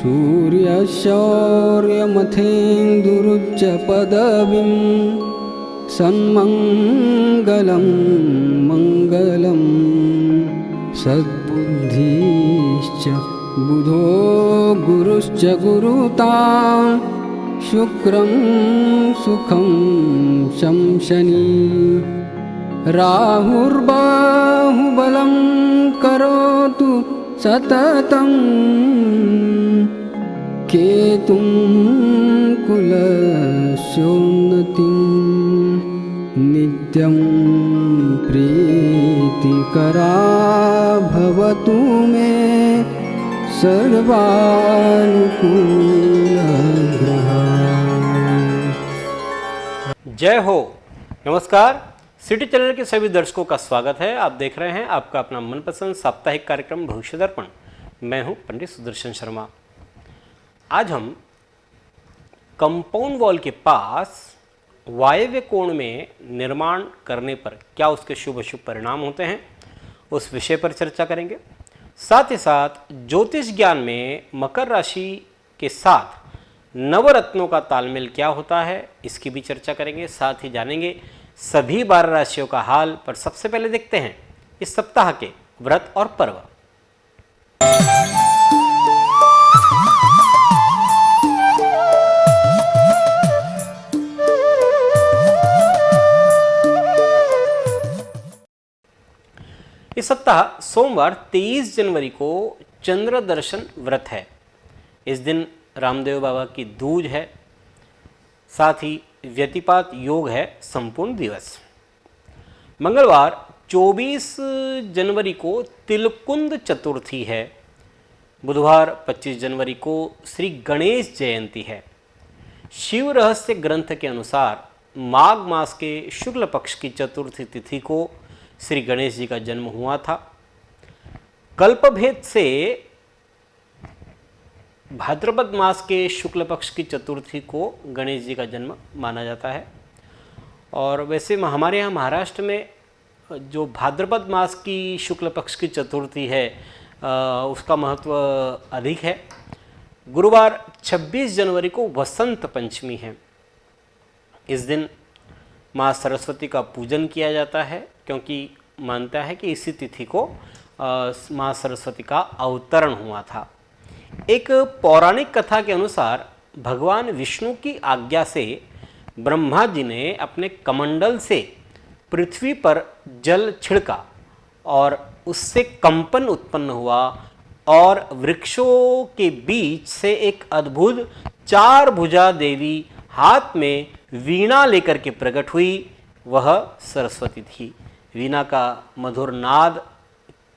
सूर्यशौर्यमथेन्दुरुच्च पदवीं सन्मङ्गलं मङ्गलं सद्बुद्धिश्च बुधो गुरुश्च गुरुतां शुक्रं सुखं शंशनी राहुर्बाहुबलं करोतु सततं केतुं कुलस्योन्नतिं नित्यं प्रीतिकरा भवतु मे सर्वानुकूलग्रहा। जय हो। नमस्कार, सिटी चैनल के सभी दर्शकों का स्वागत है। आप देख रहे हैं आपका अपना मनपसंद साप्ताहिक कार्यक्रम भविष्य दर्पण। मैं हूं पंडित सुदर्शन शर्मा। आज हम कंपाउंड वॉल के पास वायव्य कोण में निर्माण करने पर क्या उसके शुभ अशुभ परिणाम होते हैं, उस विषय पर चर्चा करेंगे। साथ ही साथ ज्योतिष ज्ञान में मकर राशि के साथ नवरत्नों का तालमेल क्या होता है, इसकी भी चर्चा करेंगे। साथ ही जानेंगे सभी 12 राशियों का हाल। पर सबसे पहले देखते हैं इस सप्ताह के व्रत और पर्व। इस सप्ताह सोमवार 23 जनवरी को चंद्र दर्शन व्रत है। इस दिन रामदेव बाबा की दूज है। साथ ही व्यतिपात योग है संपूर्ण दिवस। मंगलवार 24 जनवरी को तिलकुंद चतुर्थी है। बुधवार 25 जनवरी को श्री गणेश जयंती है। शिव रहस्य ग्रंथ के अनुसार माघ मास के शुक्ल पक्ष की चतुर्थी तिथि को श्री गणेश जी का जन्म हुआ था। कल्पभेद से भाद्रपद मास के शुक्ल पक्ष की चतुर्थी को गणेश जी का जन्म माना जाता है। और वैसे हमारे यहाँ महाराष्ट्र में जो भाद्रपद मास की शुक्ल पक्ष की चतुर्थी है उसका महत्व अधिक है। गुरुवार 26 जनवरी को वसंत पंचमी है। इस दिन माँ सरस्वती का पूजन किया जाता है, क्योंकि मानता है कि इसी तिथि को माँ सरस्वती का अवतरण हुआ था। एक पौराणिक कथा के अनुसार भगवान विष्णु की आज्ञा से ब्रह्मा जी ने अपने कमंडल से पृथ्वी पर जल छिड़का और उससे कंपन उत्पन्न हुआ और वृक्षों के बीच से एक अद्भुत 4 भुजा देवी हाथ में वीणा लेकर के प्रकट हुई। वह सरस्वती थी। वीणा का मधुर नाद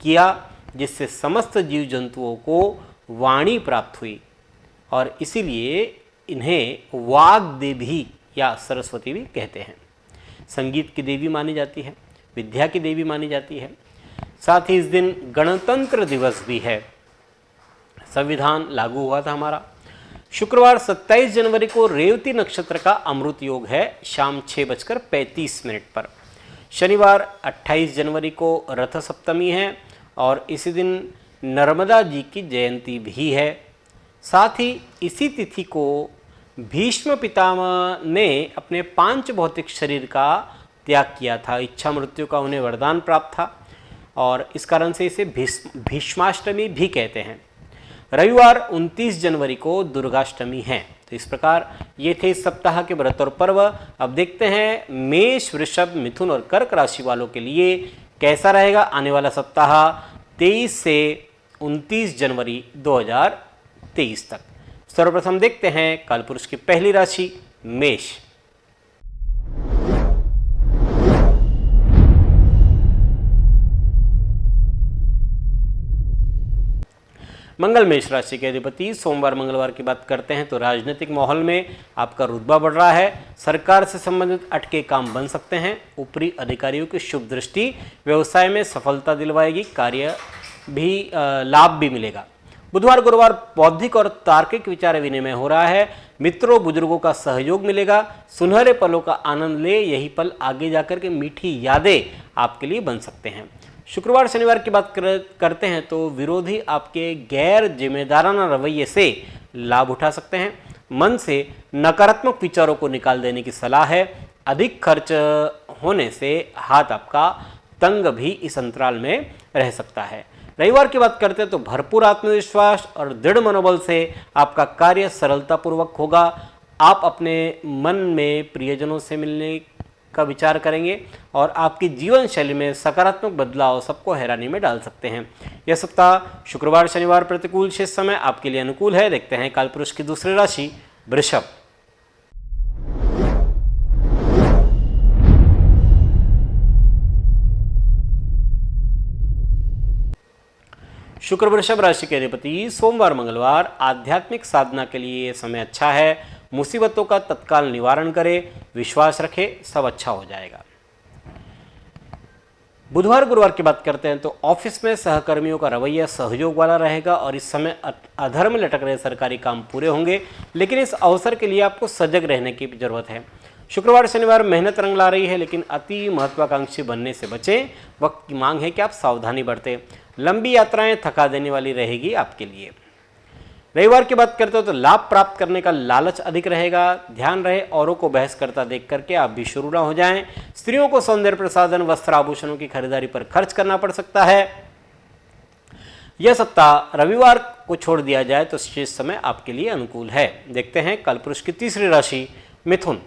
किया, जिससे समस्त जीव जंतुओं को वाणी प्राप्त हुई और इसीलिए इन्हें वाग्देवी या सरस्वती भी कहते हैं। संगीत की देवी मानी जाती है, विद्या की देवी मानी जाती है। साथ ही इस दिन गणतंत्र दिवस भी है। संविधान लागू हुआ था हमारा। शुक्रवार 27 जनवरी को रेवती नक्षत्र का अमृत योग है शाम 6:35 पर। शनिवार 28 जनवरी को रथ सप्तमी है और इसी दिन नर्मदा जी की जयंती भी है। साथ ही इसी तिथि को भीष्म पितामह ने अपने 5 भौतिक शरीर का त्याग किया था। इच्छा मृत्यु का उन्हें वरदान प्राप्त था और इस कारण से इसे भीष्माष्टमी भी कहते हैं। रविवार 29 जनवरी को दुर्गाष्टमी है। तो इस प्रकार ये थे इस सप्ताह के व्रत और पर्व। अब देखते हैं मेष, वृषभ, मिथुन और कर्क राशि वालों के लिए कैसा रहेगा आने वाला सप्ताह 23 से 29 जनवरी 2023 तक। सर्वप्रथम देखते हैं कालपुरुष की पहली राशि मेष। मंगल मेष राशि के अधिपति। सोमवार मंगलवार की बात करते हैं तो राजनीतिक माहौल में आपका रुतबा बढ़ रहा है। सरकार से संबंधित अटके काम बन सकते हैं। ऊपरी अधिकारियों की शुभ दृष्टि व्यवसाय में सफलता दिलवाएगी। कार्य भी लाभ भी मिलेगा। बुधवार गुरुवार बौद्धिक और तार्किक विचार विनिमय हो रहा है। मित्रों बुजुर्गों का सहयोग मिलेगा। सुनहरे पलों का आनंद ले। यही पल आगे जाकर के मीठी यादें आपके लिए बन सकते हैं। शुक्रवार शनिवार की बात करते हैं तो विरोधी आपके गैर जिम्मेदाराना रवैये से लाभ उठा सकते हैं। मन से नकारात्मक विचारों को निकाल देने की सलाह है। अधिक खर्च होने से हाथ आपका तंग भी इस अंतराल में रह सकता है। रविवार की बात करते हैं तो भरपूर आत्मविश्वास और दृढ़ मनोबल से आपका कार्य सरलतापूर्वक होगा। आप अपने मन में प्रियजनों से मिलने का विचार करेंगे और आपकी जीवन शैली में सकारात्मक बदलाव सबको हैरानी में डाल सकते हैं। यह सप्ताह शुक्रवार शनिवार प्रतिकूल, शेष समय आपके लिए अनुकूल है। देखते हैं कालपुरुष की दूसरी राशि वृषभ। शुक्र वृषभ राशि के अधिपति, सोमवार मंगलवार आध्यात्मिक साधना के लिए यह समय अच्छा है। मुसीबतों का तत्काल निवारण करें, विश्वास रखें, सब अच्छा हो जाएगा। बुधवार गुरुवार की बात करते हैं तो ऑफिस में सहकर्मियों का रवैया सहयोग वाला रहेगा और इस समय अधर में लटक रहे सरकारी काम पूरे होंगे, लेकिन इस अवसर के लिए आपको सजग रहने की जरूरत है। शुक्रवार शनिवार मेहनत रंग ला रही है, लेकिन अति महत्वाकांक्षी बनने से बचें। वक्त की मांग है कि आप सावधानी बरतें। लंबी यात्राएं थका देने वाली रहेगी आपके लिए। रविवार की बात करते हो तो लाभ प्राप्त करने का लालच अधिक रहेगा। ध्यान रहे औरों को बहस करता देख करके आप भी शुरू ना हो जाएं। स्त्रियों को सौंदर्य प्रसाधन, वस्त्र, आभूषणों की खरीदारी पर खर्च करना पड़ सकता है। यह सप्ताह रविवार को छोड़ दिया जाए तो शेष समय आपके लिए अनुकूल है। देखते हैं कालपुरुष की तीसरी राशि मिथुन।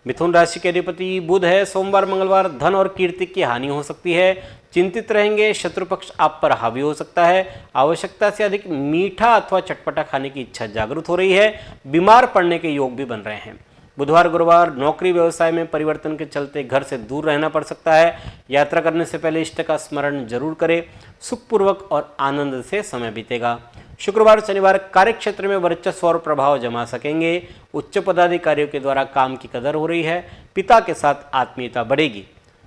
मिथुन राशि के अधिपति बुध है। सोमवार मंगलवार धन और कीर्ति की हानि हो सकती है। चिंतित रहेंगे। शत्रु पक्ष आप पर हावी हो सकता है। आवश्यकता से अधिक मीठा अथवा चटपटा खाने की इच्छा जागृत हो रही है। बीमार पड़ने के योग भी बन रहे हैं। बुधवार गुरुवार नौकरी व्यवसाय में परिवर्तन के चलते घर से दूर रहना पड़ सकता है। यात्रा करने से पहले इष्ट का स्मरण जरूर करें। सुखपूर्वक और आनंद से समय बीतेगा। शुक्रवार शनिवार कार्यक्षेत्र में वर्चस्व और प्रभाव जमा सकेंगे। उच्च पदाधिकारियों के द्वारा काम की कदर हो रही है। पिता के साथ आत्मीयता बढ़ेगी।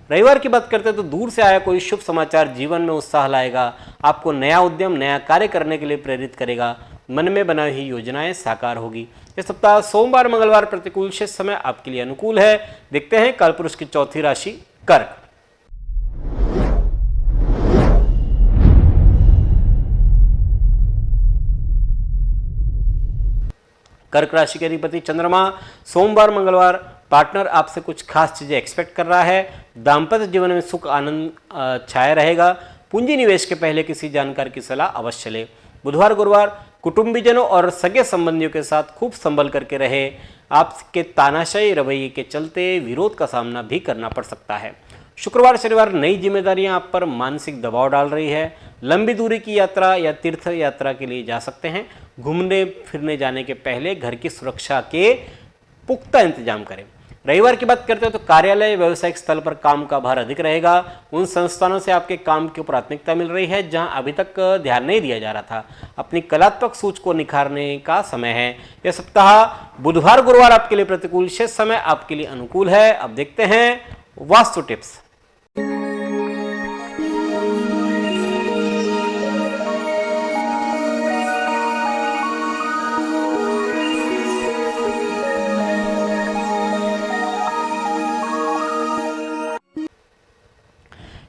रविवार की बात करते हैं तो दूर से आया कोई शुभ समाचार जीवन में उत्साह लाएगा। आपको नया उद्यम, नया कार्य करने के लिए प्रेरित करेगा। मन में बनाई हुई योजनाएं साकार होगी। इस सप्ताह सोमवार मंगलवार प्रतिकूल, शेष समय आपके लिए अनुकूल है। देखते हैं कालपुरुष की चौथी राशि कर्क। कर्क राशि के अधिपति चंद्रमा, सोमवार मंगलवार पार्टनर आपसे कुछ खास चीजें एक्सपेक्ट कर रहा है। दाम्पत्य जीवन में सुख आनंद छाया रहेगा। पूंजी निवेश के पहले किसी जानकार की सलाह अवश्य ले। बुधवार गुरुवार कुटुंबीजनों और सगे संबंधियों के साथ खूब संभल करके रहे। आपके तानाशाही रवैये के चलते विरोध का सामना भी करना पड़ सकता है। शुक्रवार शनिवार नई जिम्मेदारियां आप पर मानसिक दबाव डाल रही है। लंबी दूरी की यात्रा या तीर्थ यात्रा के लिए जा सकते हैं। घूमने फिरने जाने के पहले घर की सुरक्षा के पुख्ता इंतजाम करें। रविवार की बात करते हैं तो कार्यालय, व्यावसायिक स्थल पर काम का भार अधिक रहेगा। उन संस्थानों से आपके काम की प्राथमिकता मिल रही है जहां अभी तक ध्यान नहीं दिया जा रहा था। अपनी कलात्मक सोच को निखारने का समय है। यह सप्ताह बुधवार गुरुवार आपके लिए प्रतिकूल, शेष समय आपके लिए अनुकूल है। अब देखते हैं वास्तु टिप्स।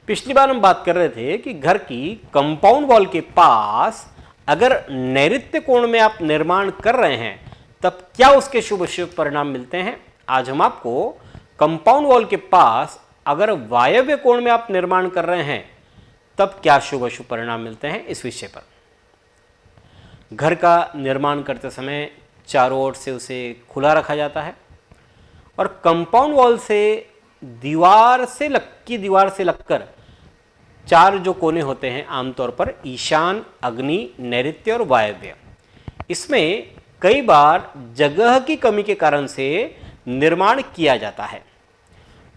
पिछली बार हम बात कर रहे थे कि घर की कंपाउंड वॉल के पास अगर नैऋत्य कोण में आप निर्माण कर रहे हैं तब क्या उसके शुभ अशुभ परिणाम मिलते हैं। आज हम आपको कंपाउंड वॉल के पास अगर वायव्य कोण में आप निर्माण कर रहे हैं तब क्या शुभ अशुभ परिणाम मिलते हैं इस विषय पर। घर का निर्माण करते समय चारों ओर से उसे खुला रखा जाता है और कंपाउंड वॉल से दीवार से लगकर चार जो कोने होते हैं आमतौर पर ईशान, अग्नि, नैऋत्य और वायव्य। इसमें कई बार जगह की कमी के कारण से निर्माण किया जाता है।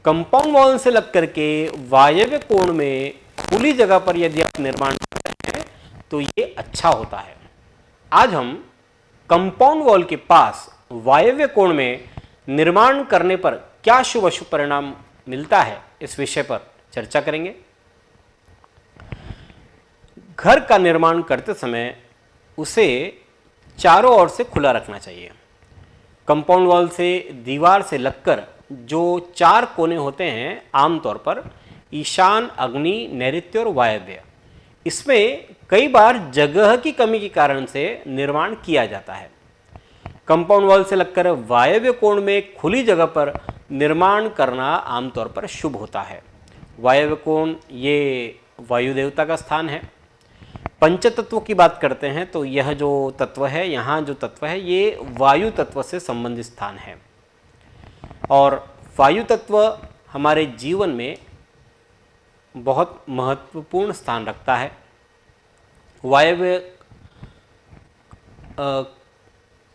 कंपाउंड वॉल से लगकर के वायव्य कोण में खुली जगह पर यदि आप निर्माण करते हैं तो ये अच्छा होता है। आज हम कंपाउंड वॉल के पास वायव्य कोण में निर्माण करने पर क्या शुभ अशुभ परिणाम मिलता है इस विषय पर चर्चा करेंगे। घर का निर्माण करते समय उसे चारों ओर से खुला रखना चाहिए। कंपाउंड वॉल से दीवार से लगकर जो 4 कोने होते हैं आमतौर पर ईशान, अग्नि, नैऋत्य और वायव्य, इसमें कई बार जगह की कमी के कारण से निर्माण किया जाता है। कंपाउंड वॉल से लगकर वायव्य कोण में खुली जगह पर निर्माण करना आमतौर पर शुभ होता है। वायव्य कोण ये वायु देवता का स्थान है। पंचतत्व की बात करते हैं तो यह जो तत्व है, यहाँ जो तत्व है, ये वायु तत्व से संबंधित स्थान है और वायु तत्व हमारे जीवन में बहुत महत्वपूर्ण स्थान रखता है। वायव्य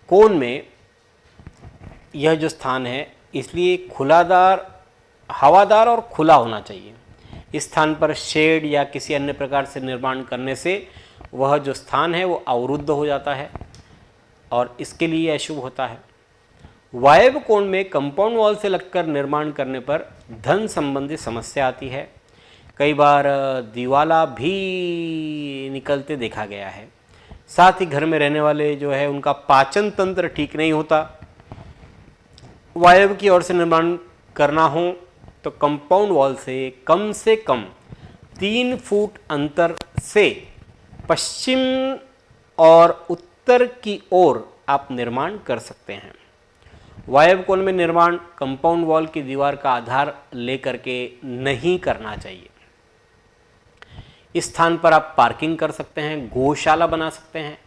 कोण में यह जो स्थान है, इसलिए खुलादार, हवादार और खुला होना चाहिए। इस स्थान पर शेड या किसी अन्य प्रकार से निर्माण करने से वह जो स्थान है वो अवरुद्ध हो जाता है और इसके लिए अशुभ होता है। वायव्य कोण में कंपाउंड वॉल से लगकर निर्माण करने पर धन संबंधी समस्या आती है। कई बार दिवाला भी निकलते देखा गया है। साथ ही घर में रहने वाले जो है उनका पाचन तंत्र ठीक नहीं होता। वायव्य की ओर से निर्माण करना हो तो कंपाउंड वॉल से कम 3 फुट अंतर से पश्चिम और उत्तर की ओर आप निर्माण कर सकते हैं। वायव्य कोण में निर्माण कंपाउंड वॉल की दीवार का आधार लेकर के नहीं करना चाहिए। इस स्थान पर आप पार्किंग कर सकते हैं, गौशाला बना सकते हैं,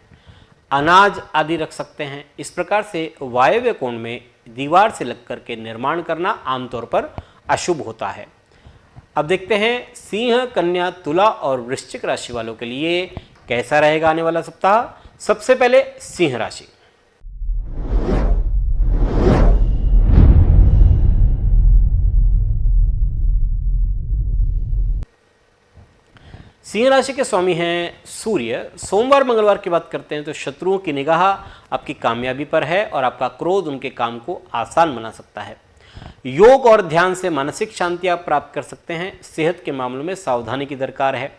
अनाज आदि रख सकते हैं। इस प्रकार से वायव्य कोण में दीवार से लग करके निर्माण करना आमतौर पर अशुभ होता है। अब देखते हैं सिंह, कन्या, तुला और वृश्चिक राशि वालों के लिए कैसा रहेगा आने वाला सप्ताह। सबसे पहले सिंह राशि। सिंह राशि के स्वामी हैं सूर्य। सोमवार मंगलवार की बात करते हैं तो शत्रुओं की निगाह आपकी कामयाबी पर है और आपका क्रोध उनके काम को आसान बना सकता है। योग और ध्यान से मानसिक शांति आप प्राप्त कर सकते हैं। सेहत के मामलों में सावधानी की दरकार है।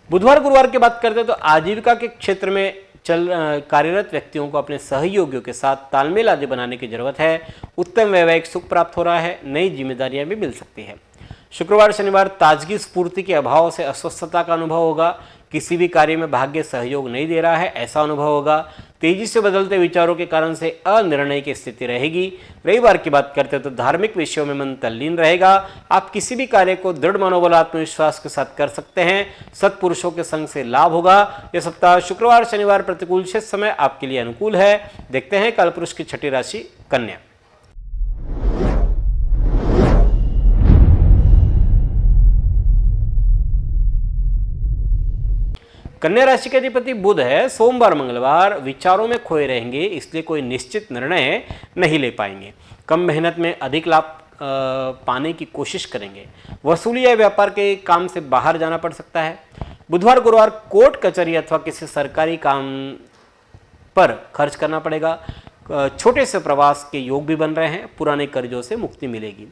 बुधवार गुरुवार की बात करते हैं तो आजीविका के क्षेत्र में कार्यरत व्यक्तियों को अपने सहयोगियों के साथ तालमेल आदि बनाने की जरूरत है। उत्तम वैवाहिक सुख प्राप्त हो रहा है। नई जिम्मेदारियां भी मिल सकती है। शुक्रवार शनिवार ताजगी स्फूर्ति के अभाव से अस्वस्थता का अनुभव होगा। किसी भी कार्य में भाग्य सहयोग नहीं दे रहा है, ऐसा अनुभव होगा। तेजी से बदलते विचारों के कारण से अनिर्णय की स्थिति रहेगी। रविवार की बात करते हैं तो धार्मिक विषयों में मन तल्लीन रहेगा। आप किसी भी कार्य को दृढ़ मनोबल आत्मविश्वास के साथ कर सकते हैं। सत्पुरुषों के संग से लाभ होगा। यह सप्ताह शुक्रवार शनिवार प्रतिकूल शेष समय आपके लिए अनुकूल है। देखते हैं कालपुरुष की छठी राशि कन्या। कन्या राशि के अधिपति बुध है। सोमवार मंगलवार विचारों में खोए रहेंगे, इसलिए कोई निश्चित निर्णय नहीं ले पाएंगे। कम मेहनत में अधिक लाभ पाने की कोशिश करेंगे। वसूली या व्यापार के काम से बाहर जाना पड़ सकता है। बुधवार गुरुवार कोर्ट कचहरी अथवा किसी सरकारी काम पर खर्च करना पड़ेगा। छोटे से प्रवास के योग भी बन रहे हैं। पुराने कर्जों से मुक्ति मिलेगी।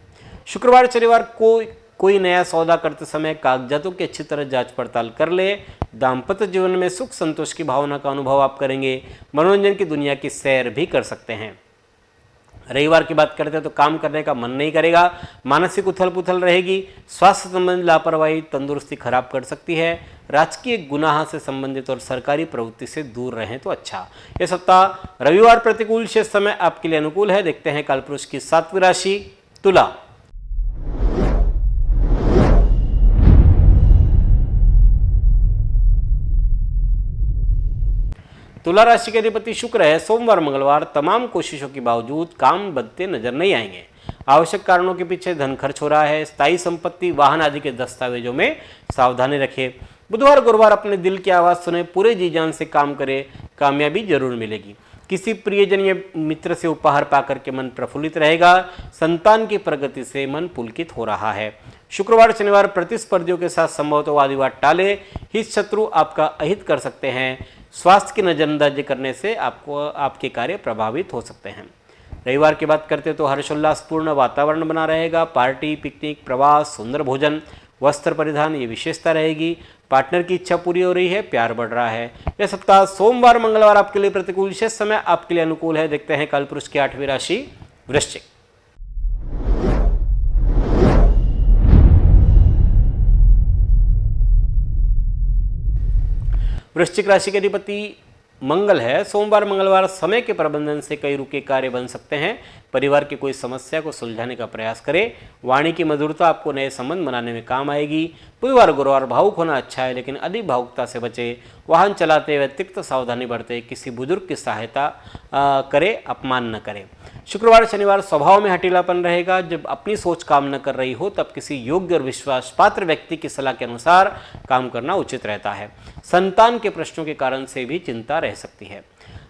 शुक्रवार शनिवार को कोई नया सौदा करते समय कागजातों की अच्छी तरह जांच पड़ताल कर ले। दाम्पत्य जीवन में सुख संतोष की भावना का अनुभव आप करेंगे। मनोरंजन की दुनिया की सैर भी कर सकते हैं। रविवार की बात करते हैं तो काम करने का मन नहीं करेगा। मानसिक उथल पुथल रहेगी। स्वास्थ्य संबंधी लापरवाही तंदुरुस्ती खराब कर सकती है। राजकीय गुनाह से संबंधित और सरकारी प्रवृत्ति से दूर रहें तो अच्छा। यह सप्ताह रविवार प्रतिकूल शेष समय आपके लिए अनुकूल है। देखते हैं कालपुरुष की 7वीं राशि तुला। तुला राशि के अधिपति शुक्र है। सोमवार मंगलवार तमाम कोशिशों के बावजूद काम बनते नजर नहीं आएंगे। आवश्यक कारणों के पीछे धन खर्च हो रहा है। स्थायी संपत्ति, वाहन आदि के दस्तावेजों में सावधानी रखें। बुधवार गुरुवार अपने दिल की आवाज़ सुने, पूरे जी जान से काम करें, कामयाबी जरूर मिलेगी। किसी प्रियजन या मित्र से उपहार पाकर के मन प्रफुल्लित रहेगा। संतान की प्रगति से मन पुलकित हो रहा है। शुक्रवार शनिवार प्रतिस्पर्धियों के साथ संभवतः वाद विवाद टाले। हित शत्रु आपका अहित कर सकते हैं। स्वास्थ्य की नजरअंदाजी करने से आपके कार्य प्रभावित हो सकते हैं। रविवार की बात करते तो हर्षोल्लासपूर्ण वातावरण बना रहेगा। पार्टी, पिकनिक, प्रवास, सुंदर भोजन, वस्त्र परिधान ये विशेषता रहेगी। पार्टनर की इच्छा पूरी हो रही है। प्यार बढ़ रहा है। यह सप्ताह सोमवार मंगलवार आपके लिए प्रतिकूल शेष समय आपके लिए अनुकूल है। देखते हैं कालपुरुष की 8वीं राशि वृश्चिक। वृश्चिक राशि के अधिपति मंगल है। सोमवार मंगलवार समय के प्रबंधन से कई रुके कार्य बन सकते हैं। परिवार की कोई समस्या को सुलझाने का प्रयास करें। वाणी की मधुरता आपको नए संबंध बनाने में काम आएगी। बुधवार गुरुवार भावुक होना अच्छा है, लेकिन अधिक भावुकता से बचे। वाहन चलाते हुए अतिरिक्त सावधानी बरते। किसी बुजुर्ग की सहायता करें, अपमान न करें। शुक्रवार शनिवार स्वभाव में हठीलापन रहेगा। जब अपनी सोच काम न कर रही हो तब किसी योग्य और विश्वास पात्र व्यक्ति की सलाह के अनुसार काम करना उचित रहता है। संतान के प्रश्नों के कारण से भी चिंता रह सकती है।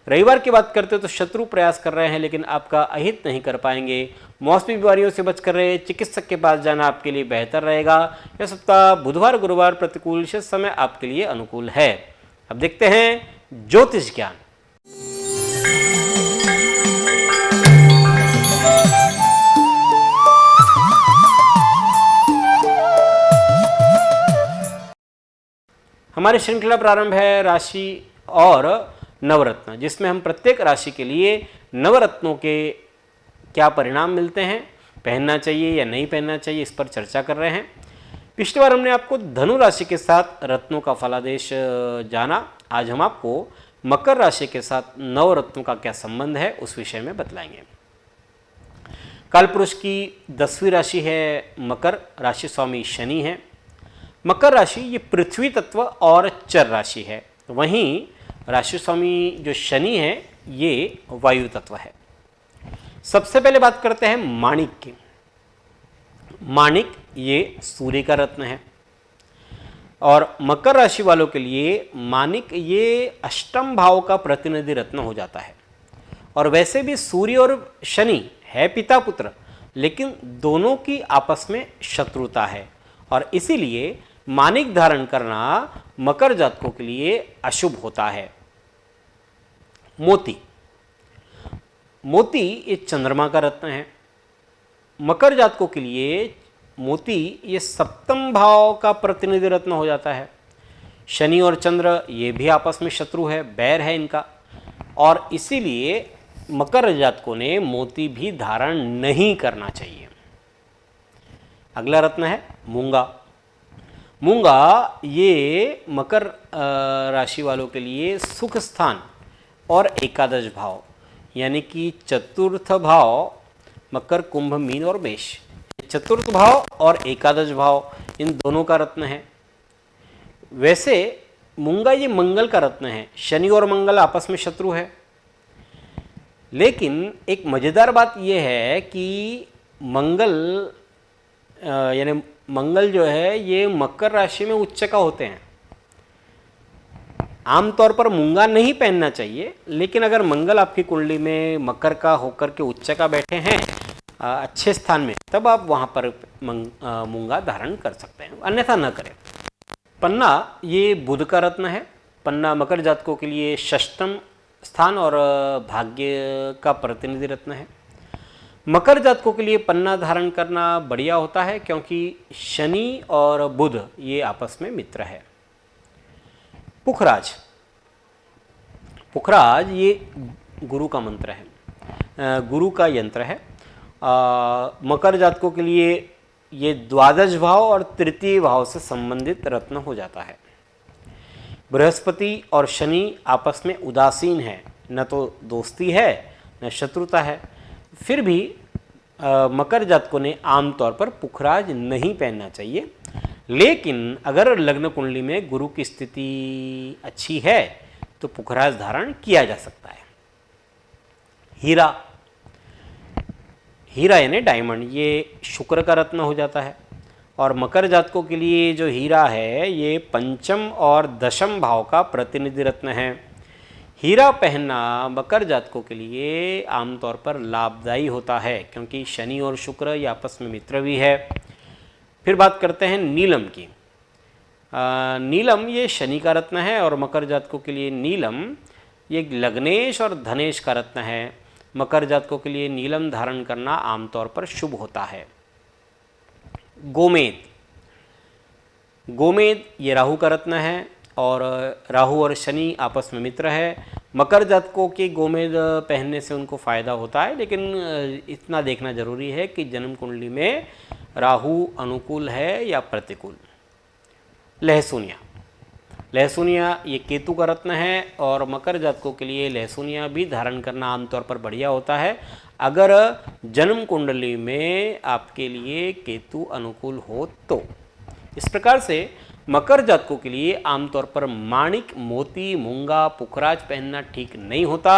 रविवार की बात करते हो तो शत्रु प्रयास कर रहे हैं, लेकिन आपका अहित नहीं कर पाएंगे। मौसमी बीमारियों से बचकर रहे। चिकित्सक के पास जाना आपके लिए बेहतर रहेगा। यह सप्ताह बुधवार गुरुवार प्रतिकूल, शेष समय आपके लिए अनुकूल है। अब देखते हैं ज्योतिष ज्ञान। हमारी श्रृंखला प्रारंभ है राशि और नवरत्न, जिसमें हम प्रत्येक राशि के लिए नवरत्नों के क्या परिणाम मिलते हैं, पहनना चाहिए या नहीं पहनना चाहिए, इस पर चर्चा कर रहे हैं। पिछली बार हमने आपको धनु राशि के साथ रत्नों का फलादेश जाना। आज हम आपको मकर राशि के साथ नवरत्नों का क्या संबंध है उस विषय में बतलाएंगे। कालपुरुष की 10वीं राशि है मकर राशि, स्वामी शनि है। मकर राशि ये पृथ्वी तत्व और चर राशि है, वहीं राशि स्वामी जो शनि है ये वायु तत्व है। सबसे पहले बात करते हैं माणिक की। माणिक ये सूर्य का रत्न है और मकर राशि वालों के लिए माणिक ये अष्टम भाव का प्रतिनिधि रत्न हो जाता है। और वैसे भी सूर्य और शनि है पिता पुत्र, लेकिन दोनों की आपस में शत्रुता है और इसीलिए माणिक धारण करना मकर जातकों के लिए अशुभ होता है। मोती, मोती ये चंद्रमा का रत्न है। मकर जातकों के लिए मोती ये सप्तम भाव का प्रतिनिधि रत्न हो जाता है। शनि और चंद्र ये भी आपस में शत्रु है, बैर है इनका, और इसीलिए मकर जातकों ने मोती भी धारण नहीं करना चाहिए। अगला रत्न है मूंगा। मूंगा ये मकर राशि वालों के लिए सुख स्थान और एकादश भाव, यानी कि चतुर्थ भाव मकर कुंभ मीन और मेष, चतुर्थ भाव और एकादश भाव इन दोनों का रत्न है। वैसे मूंगा ये मंगल का रत्न है। शनि और मंगल आपस में शत्रु है, लेकिन एक मज़ेदार बात यह है कि मंगल यानी मंगल जो है ये मकर राशि में उच्च का होते हैं। आमतौर पर मूंगा नहीं पहनना चाहिए, लेकिन अगर मंगल आपकी कुंडली में मकर का होकर के उच्च का बैठे हैं अच्छे स्थान में, तब आप वहाँ पर मूंगा धारण कर सकते हैं, अन्यथा न करें। पन्ना ये बुध का रत्न है। पन्ना मकर जातकों के लिए षष्ठम स्थान और भाग्य का प्रतिनिधि रत्न है। मकर जातकों के लिए पन्ना धारण करना बढ़िया होता है, क्योंकि शनि और बुध ये आपस में मित्र है। पुखराज, पुखराज ये गुरु का मंत्र है, गुरु का यंत्र है। मकर जातकों के लिए ये द्वादश भाव और तृतीय भाव से संबंधित रत्न हो जाता है। बृहस्पति और शनि आपस में उदासीन है, न तो दोस्ती है न शत्रुता है, फिर भी मकर जातकों ने आमतौर पर पुखराज नहीं पहनना चाहिए। लेकिन अगर लग्न कुंडली में गुरु की स्थिति अच्छी है तो पुखराज धारण किया जा सकता है। हीरा, हीरा यानी डायमंड ये शुक्र का रत्न हो जाता है और मकर जातकों के लिए जो हीरा है ये पंचम और दशम भाव का प्रतिनिधि रत्न है। हीरा पहनना मकर जातकों के लिए आमतौर पर लाभदायी होता है, क्योंकि शनि और शुक्र ये आपस में मित्र भी है। फिर बात करते हैं नीलम की। नीलम ये शनि का रत्न है और मकर जातकों के लिए नीलम ये लग्नेश और धनेश का रत्न है। मकर जातकों के लिए नीलम धारण करना आमतौर पर शुभ होता है। गोमेद, गोमेद ये राहु का रत्न है और राहु और शनि आपस में मित्र है। मकर जातकों के गोमेद पहनने से उनको फ़ायदा होता है, लेकिन इतना देखना जरूरी है कि जन्म कुंडली में राहु अनुकूल है या प्रतिकूल। लहसुनिया, लहसुनिया ये केतु का रत्न है और मकर जातकों के लिए लहसुनिया भी धारण करना आमतौर पर बढ़िया होता है अगर जन्म कुंडली में आपके लिए केतु अनुकूल हो तो। इस प्रकार से मकर जातकों के लिए आमतौर पर माणिक, मोती, मूंगा, पुखराज पहनना ठीक नहीं होता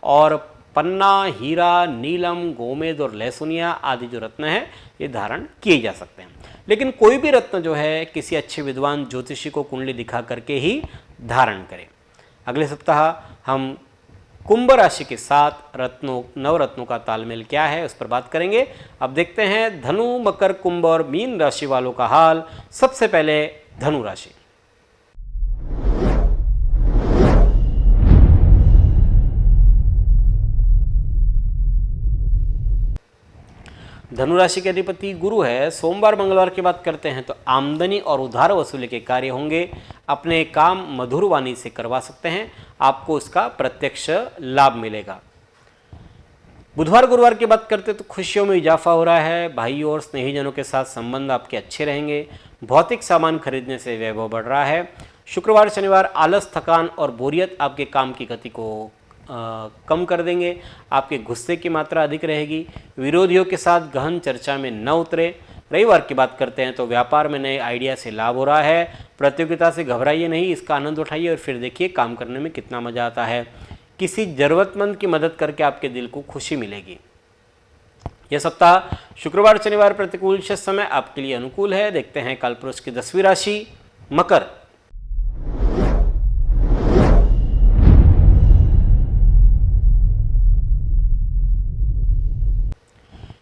और पन्ना, हीरा, नीलम, गोमेद और लहसुनिया आदि जो रत्न हैं ये धारण किए जा सकते हैं। लेकिन कोई भी रत्न जो है किसी अच्छे विद्वान ज्योतिषी को कुंडली दिखा करके ही धारण करें। अगले सप्ताह हम कुंभ राशि के साथ नवरत्नों का तालमेल क्या है उस पर बात करेंगे। अब देखते हैं धनु, मकर, कुंभ और मीन राशि वालों का हाल। सबसे पहले धनु राशि। धनु राशि के अधिपति गुरु है। सोमवार मंगलवार की बात करते हैं तो आमदनी और उधार वसूली के कार्य होंगे। अपने काम मधुर वाणी से करवा सकते हैं, आपको इसका प्रत्यक्ष लाभ मिलेगा। बुधवार गुरुवार की बात करते तो खुशियों में इजाफा हो रहा है। भाई और स्नेहीजनों के साथ संबंध आपके अच्छे रहेंगे। भौतिक सामान खरीदने से वैभव बढ़ रहा है। शुक्रवार शनिवार आलस, थकान और बोरियत आपके काम की गति को कम कर देंगे। आपके गुस्से की मात्रा अधिक रहेगी। विरोधियों के साथ गहन चर्चा में न उतरे। रविवार की बात करते हैं तो व्यापार में नए आइडिया से लाभ हो रहा है। प्रतियोगिता से घबराइए नहीं, इसका आनंद उठाइए और फिर देखिए काम करने में कितना मजा आता है। किसी जरूरतमंद की मदद करके आपके दिल को खुशी मिलेगी। यह सप्ताह शुक्रवार शनिवार प्रतिकूल, शेष समय आपके लिए अनुकूल है। देखते हैं कालपुरुष की 10वीं राशि मकर।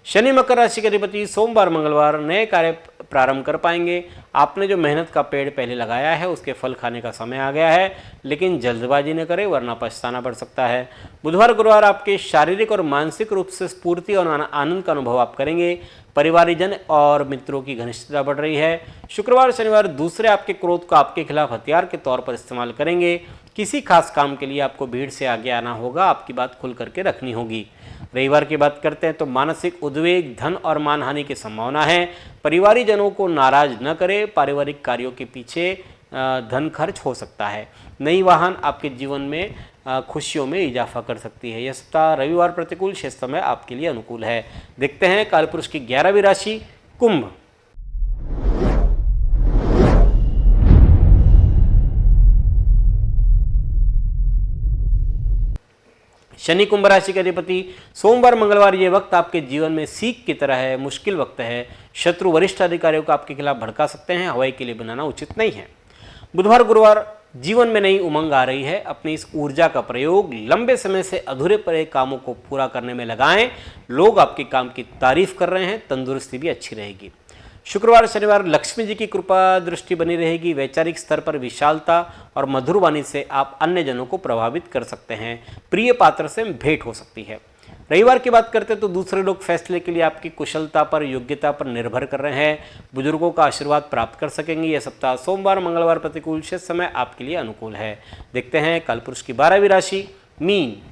शनि मकर राशि के अधिपति सोमवार मंगलवार नए कार्य प्रारंभ कर पाएंगे। आपने जो मेहनत का पेड़ पहले लगाया है उसके फल खाने का समय आ गया है, लेकिन जल्दबाजी न करें वरना पछताना पड़ सकता है। बुधवार गुरुवार आपके शारीरिक और मानसिक रूप से स्फूर्ति और आनंद का अनुभव आप करेंगे। परिवारजन और मित्रों की घनिष्ठता बढ़ रही है। शुक्रवार शनिवार दूसरे आपके क्रोध को आपके खिलाफ हथियार के तौर पर इस्तेमाल करेंगे। किसी खास काम के लिए आपको भीड़ से आगे आना होगा, आपकी बात खुल करके रखनी होगी। रविवार की बात करते हैं तो मानसिक उद्वेग, धन और मानहानि की संभावना है। परिवारीजनों को नाराज न करें। पारिवारिक कार्यों के पीछे धन खर्च हो सकता है। नई वाहन आपके जीवन में खुशियों में इजाफा कर सकती है। यह सप्ताह रविवार प्रतिकूल, शेष समय आपके लिए अनुकूल है। देखते हैं कालपुरुष की 11वीं राशि कुंभ। शनि कुंभ राशि के अधिपति सोमवार मंगलवार ये वक्त आपके जीवन में सीख की तरह है। मुश्किल वक्त है। शत्रु वरिष्ठ अधिकारियों को आपके खिलाफ भड़का सकते हैं। हवाई के लिए बनाना उचित नहीं है। बुधवार गुरुवार जीवन में नई उमंग आ रही है। अपनी इस ऊर्जा का प्रयोग लंबे समय से अधूरे पड़े कामों को पूरा करने में लगाएं। लोग आपके काम की तारीफ कर रहे हैं। तंदुरुस्ती भी अच्छी रहेगी। शुक्रवार शनिवार लक्ष्मी जी की कृपा दृष्टि बनी रहेगी। वैचारिक स्तर पर विशालता और मधुर वाणी से आप अन्य जनों को प्रभावित कर सकते हैं। प्रिय पात्र से भेंट हो सकती है। रविवार की बात करते तो दूसरे लोग फैसले के लिए आपकी कुशलता पर, योग्यता पर निर्भर कर रहे हैं। बुजुर्गों का आशीर्वाद प्राप्त कर सकेंगे। यह सप्ताह सोमवार मंगलवार प्रतिकूल, शेष समय आपके लिए अनुकूल है। देखते हैं कालपुरुष की 12वीं राशि मीन।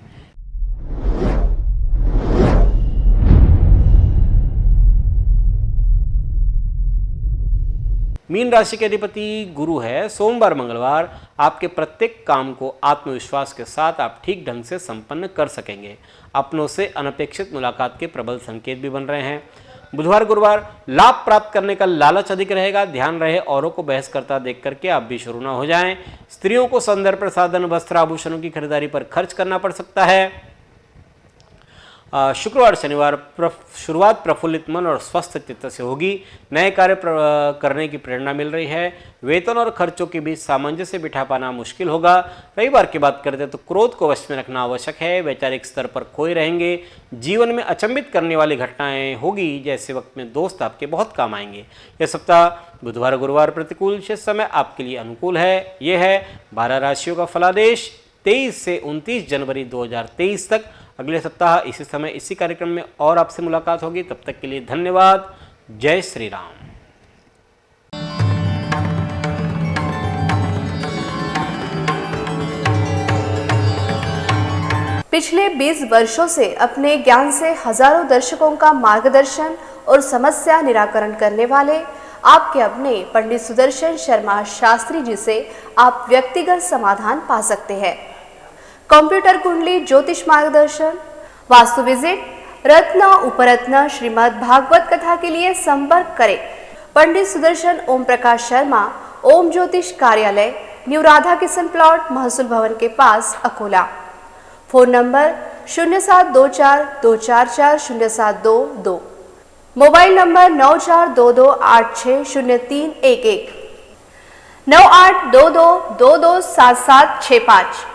मीन राशि के अधिपति गुरु है। सोमवार मंगलवार आपके प्रत्येक काम को आत्मविश्वास के साथ आप ठीक ढंग से संपन्न कर सकेंगे। अपनों से अनपेक्षित मुलाकात के प्रबल संकेत भी बन रहे हैं। बुधवार गुरुवार लाभ प्राप्त करने का लालच अधिक रहेगा। ध्यान रहे औरों को बहस करता देख करके आप भी शुरू न हो जाएं। स्त्रियों को सौंदर्य प्रसाधन, वस्त्र, आभूषणों की खरीदारी पर खर्च करना पड़ सकता है। शुक्रवार शनिवार शुरुआत प्रफुल्लित मन और स्वस्थ चित्त से होगी। नए कार्य करने की प्रेरणा मिल रही है। वेतन और खर्चों के बीच सामंजस्य बिठा पाना मुश्किल होगा। रविवार की बात करते तो क्रोध को वश में रखना आवश्यक है। वैचारिक स्तर पर खोए रहेंगे। जीवन में अचंभित करने वाली घटनाएं होगी। जैसे वक्त में दोस्त आपके बहुत काम आएंगे। यह सप्ताह बुधवार गुरुवार प्रतिकूल, शेष समय आपके लिए अनुकूल है। यह है 12 राशियों का फलादेश 23 से 29 जनवरी 2023 तक। अगले सप्ताह इसी समय इसी कार्यक्रम में और आपसे मुलाकात होगी। तब तक के लिए धन्यवाद। जय श्री राम। पिछले 20 वर्षों से अपने ज्ञान से हजारों दर्शकों का मार्गदर्शन और समस्या निराकरण करने वाले आपके अपने पंडित सुदर्शन शर्मा शास्त्री जी से आप व्यक्तिगत समाधान पा सकते हैं। कंप्यूटर कुंडली ज्योतिष मार्गदर्शन, वास्तु विजिट, रत्न उपरत्न श्रीमद् भागवत कथा के लिए संपर्क करें पंडित सुदर्शन ओम प्रकाश शर्मा, ओम ज्योतिष कार्यालय, न्यू राधा किशन प्लॉट, महसूल भवन के पास, Akola. Phone number 0724244072, mobile number 9422860311, 9822227765।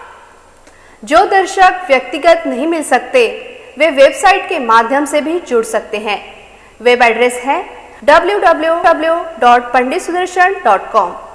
जो दर्शक व्यक्तिगत नहीं मिल सकते वे वेबसाइट के माध्यम से भी जुड़ सकते हैं। वेब एड्रेस है www.panditsudarshan.com।